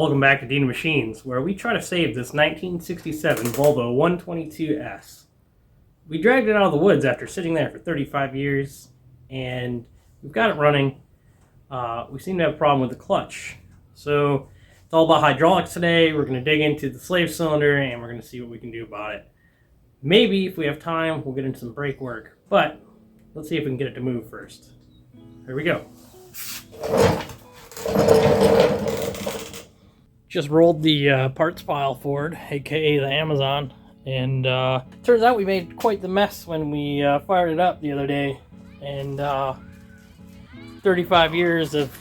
Welcome back to Dean Machines, where we try to save this 1967 Volvo 122S. We dragged it out of the woods after sitting there for 35 years, and we've got it running. We seem to have a problem with the clutch. So it's all about hydraulics today. We're going to dig into the slave cylinder, and we're going to see what we can do about it. Maybe, if we have time, we'll get into some brake work, but let's see if we can get it to move first. Here we go. Just rolled the parts file forward, aka the Amazon, and turns out we made quite the mess when we fired it up the other day. And 35 years of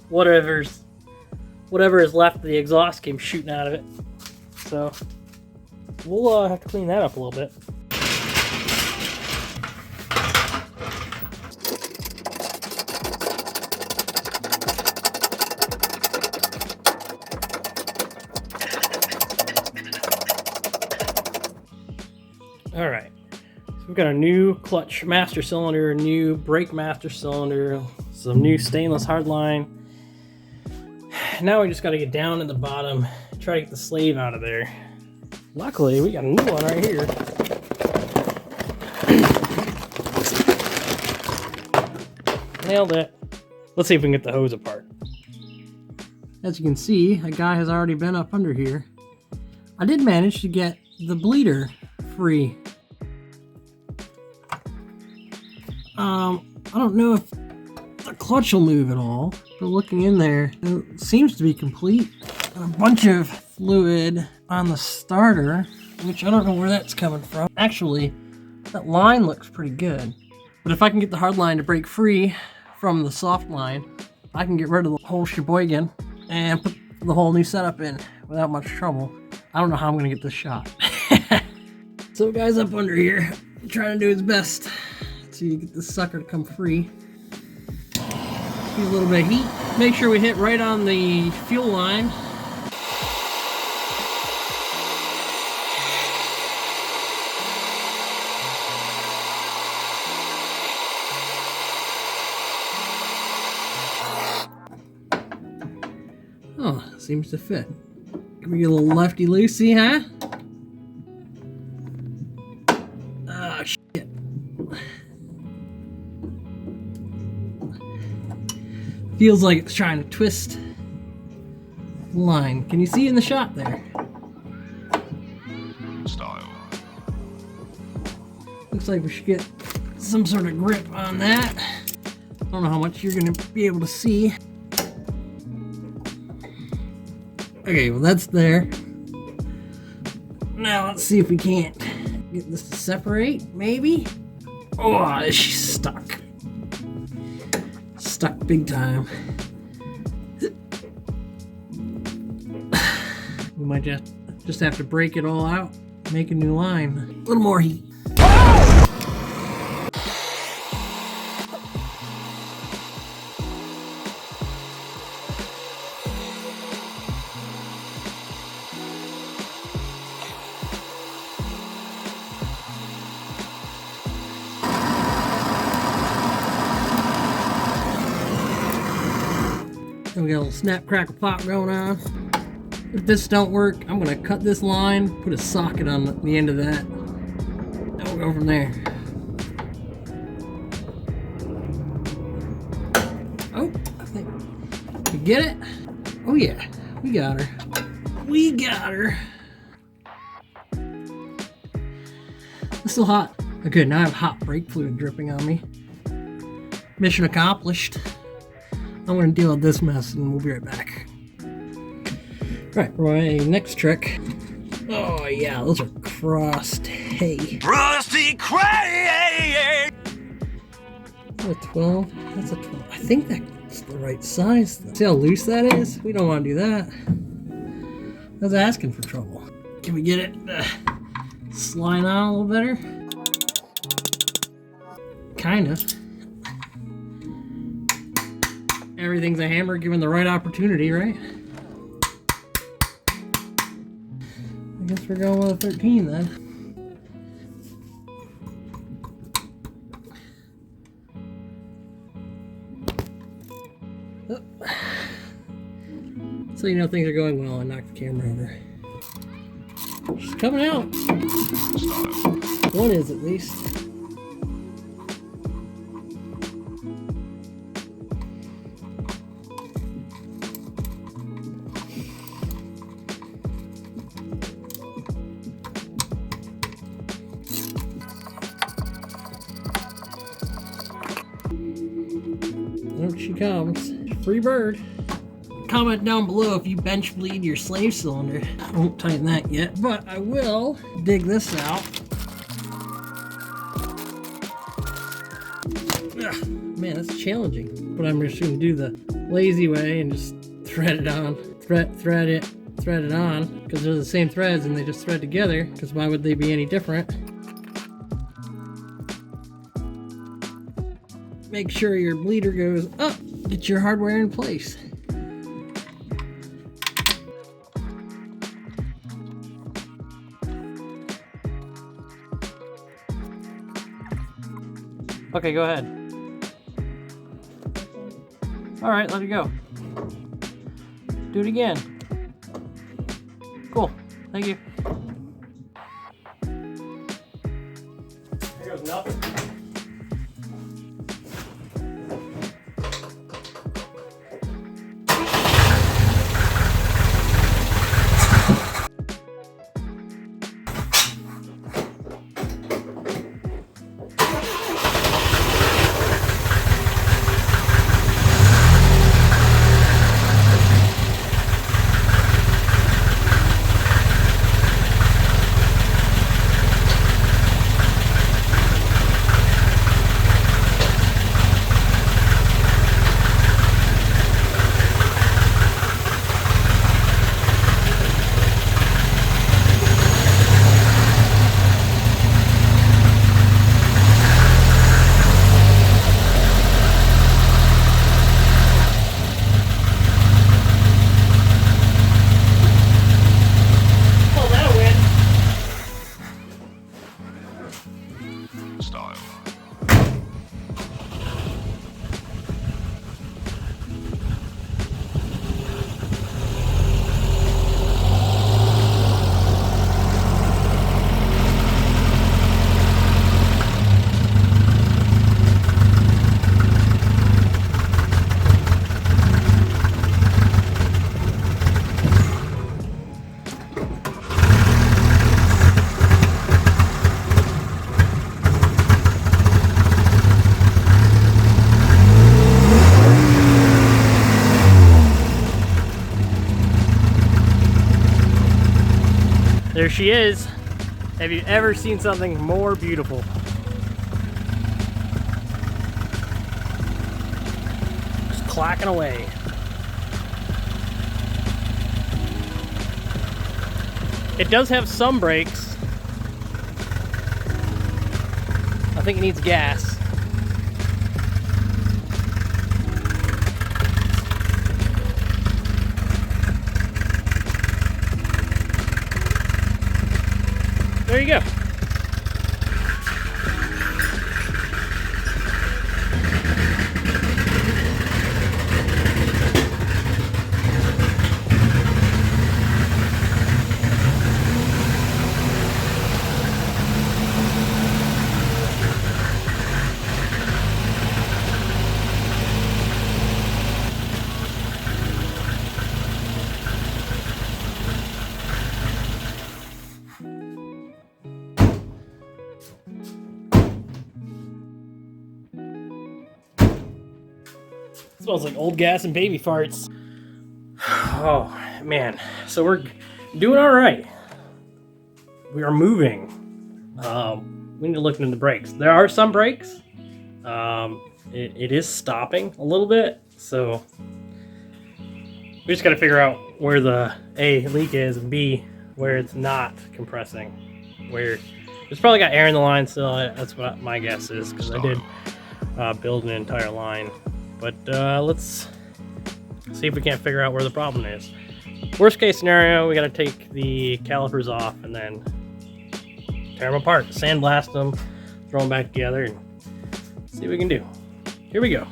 whatever is left of the exhaust came shooting out of it. So we'll have to clean that up a little bit. Alright, so we've got a new clutch master cylinder, a new brake master cylinder, some new stainless hardline. Now we just got to get down to the bottom, try to get the slave out of there. Luckily, we got a new one right here. Nailed it. Let's see if we can get the hose apart. As you can see, a guy has already been up under here. I did manage to get the bleeder free. I don't know if the clutch will move at all, but looking in there, it seems to be complete. A bunch of fluid on the starter, which I don't know where that's coming from. Actually, that line looks pretty good. But if I can get the hard line to break free from the soft line, I can get rid of the whole sheboygan and put the whole new setup in without much trouble. I don't know how I'm gonna get this shot. So guy's up under here, trying to do his best to get this sucker to come free. Use a little bit of heat. Make sure we hit right on the fuel line. Oh, seems to fit. Can we get a little lefty-loosey, huh? Ah, shit. Feels like it's trying to twist the line. Can you see in the shot there? Style. Looks like we should get some sort of grip on that. I don't know how much you're going to be able to see. Okay, well that's there. Now let's see if we can't get this to separate, maybe? Oh, she's stuck. Stuck big time. We might just have to break it all out, make a new line. A little more heat. We got a little snap, crackle, pop going on. If this don't work, I'm gonna cut this line, put a socket on the end of that, and we'll go from there. Oh, I think we get it. Oh yeah, we got her. We got her. It's still hot. Okay, now I have hot brake fluid dripping on me. Mission accomplished. I'm going to deal with this mess and we'll be right back. Right, for my next trick. Oh yeah, those are crossed hay. Rusty cray! That's a 12. That's a 12. I think that's the right size though. See how loose that is? We don't want to do that. That's asking for trouble. Can we get it slide on a little better? Kind of. Everything's a hammer given the right opportunity, right? I guess we're going with a 13 then. So you know things are going well. I knocked the camera over. It's coming out. One is at least. There she comes. Free bird. Comment down below if you bench bleed your slave cylinder. I won't tighten that yet, but I will dig this out. Ugh, man, that's challenging. But I'm just going to do the lazy way and just thread it on. Thread it on, because they're the same threads and they just thread together, because why would they be any different? Make sure your bleeder goes up. Get your hardware in place. Okay, go ahead. All right, let it go. Do it again. Cool, thank you. There goes nothing. There she is. Have you ever seen something more beautiful? Just clacking away. It does have some brakes. I think it needs gas. There you go. Smells like old gas and baby farts. Oh man, so we're doing all right. We are moving. We need to look into the brakes. There are some brakes. It is stopping a little bit, so we just got to figure out where the A, leak is, and B, where it's not compressing. Where it's probably got air in the line still. That's what my guess is, because I did build an entire line. But let's see if we can't figure out where the problem is. Worst case scenario, we got to take the calipers off and then tear them apart, sandblast them, throw them back together, and see what we can do. Here we go.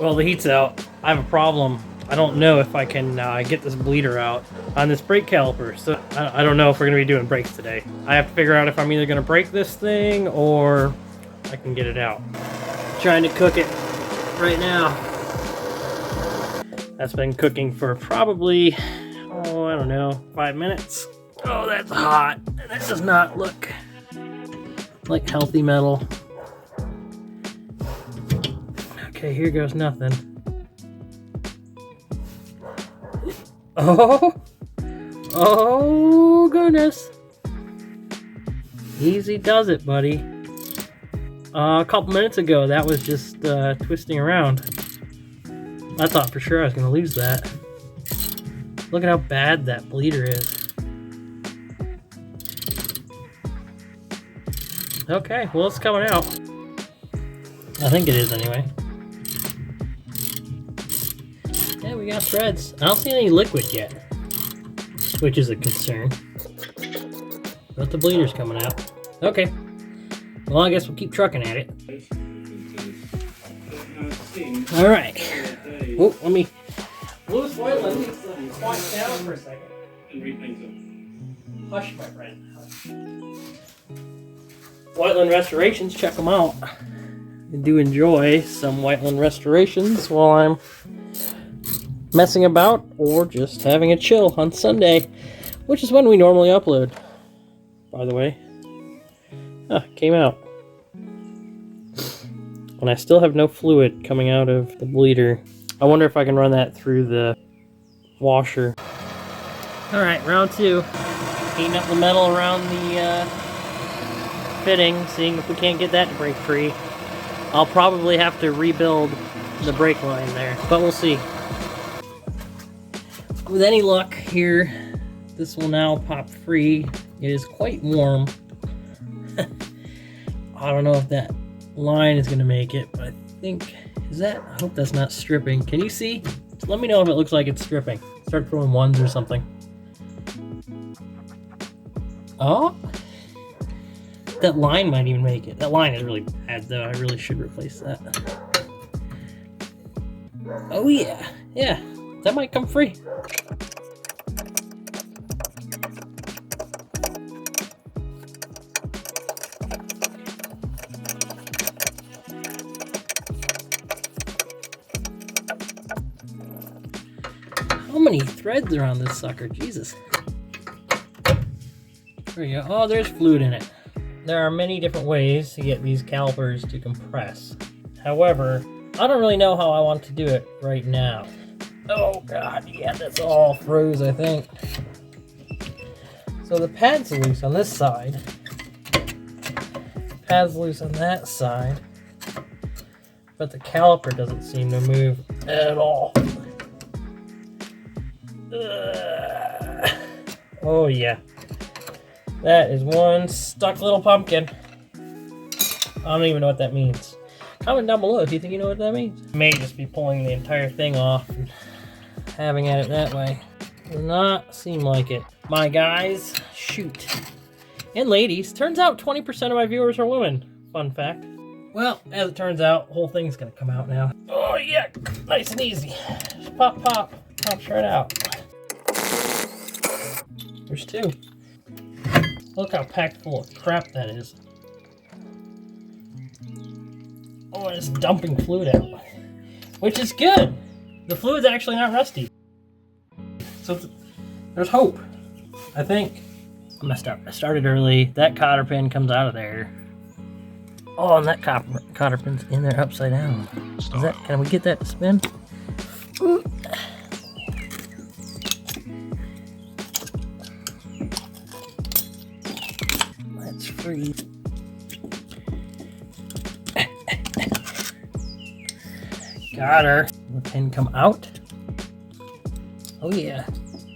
Well, the heat's out. I have a problem I don't know if I can get this bleeder out on this brake caliper. So I don't know if we're going to be doing brakes today. I have to figure out if I'm either going to break this thing or I can get it out. Trying to cook it right now. That's been cooking for probably, oh, I don't know, 5 minutes. Oh, that's hot. That does not look like healthy metal. Okay, here goes nothing. Oh goodness. Easy does it, buddy. A couple minutes ago, that was just twisting around. I thought for sure I was going to lose that. Look at how bad that bleeder is. Okay, well, it's coming out. I think it is anyway. Yeah, we got threads. I don't see any liquid yet, which is a concern. But the bleeder's coming out. Okay. Well, I guess we'll keep trucking at it. Alright. Oh, let me... Lewis Whiteland needs to quiet down for a second. Hush, my friend. Hush. Whiteland Restorations, check them out. I do enjoy some Whiteland Restorations while I'm messing about or just having a chill on Sunday, which is when we normally upload, by the way. Came out. And I still have no fluid coming out of the bleeder. I wonder if I can run that through the washer. Alright, round 2. Heating up the metal around the fitting, seeing if we can't get that to break free. I'll probably have to rebuild the brake line there, but we'll see. With any luck here, this will now pop free. It is quite warm. I don't know if that line is going to make it, but I think, I hope that's not stripping. Can you see? Let me know if it looks like it's stripping. Start throwing ones or something. Oh, that line might even make it. That line is really bad though. I really should replace that. Oh yeah, yeah, that might come free. How many threads are on this sucker? Jesus. There you go. Oh, there's fluid in it. There are many different ways to get these calipers to compress. However, I don't really know how I want to do it right now. Oh god, yeah, that's all froze, I think. So the pad's loose on this side. Pad's loose on that side. But the caliper doesn't seem to move at all. Oh yeah. That is one stuck little pumpkin. I don't even know what that means. Comment down below if you think you know what that means. May just be pulling the entire thing off and having at it that way. Does not seem like it. My guys, shoot. And ladies, turns out 20% of my viewers are women. Fun fact. Well, as it turns out, the whole thing's gonna come out now. Oh yeah, nice and easy. Just pop, pop, pops right out. There's 2. Look how packed full of crap that is. Oh, and it's dumping fluid out. Which is good. The fluid's actually not rusty. So there's hope, I think. I messed up. I started early. That cotter pin comes out of there. Oh, and that cotter pin's in there upside down. Can we get that to spin? Ooh. Free. Got her. The pin come out. Oh yeah,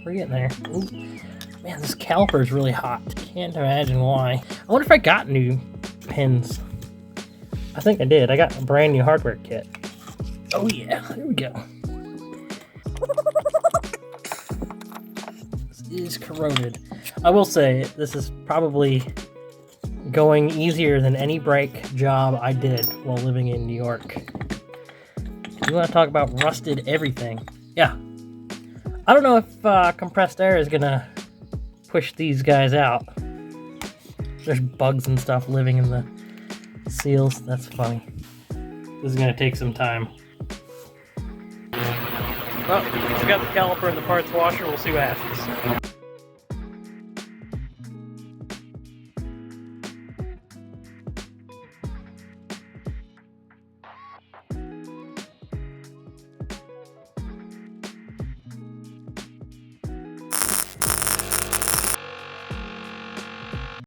we're getting there. Ooh. Man, this caliper is really hot. Can't imagine why. I wonder if I got new pins. I think I did. I got a brand new hardware kit. Oh yeah, there we go. This is corroded. I will say, this is probably going easier than any brake job I did while living in New York. You want to talk about rusted everything. Yeah. I don't know if compressed air is gonna push these guys out. There's bugs and stuff living in the seals. That's funny. This is gonna take some time. Well, we got the caliper in the parts washer. We'll see what happens.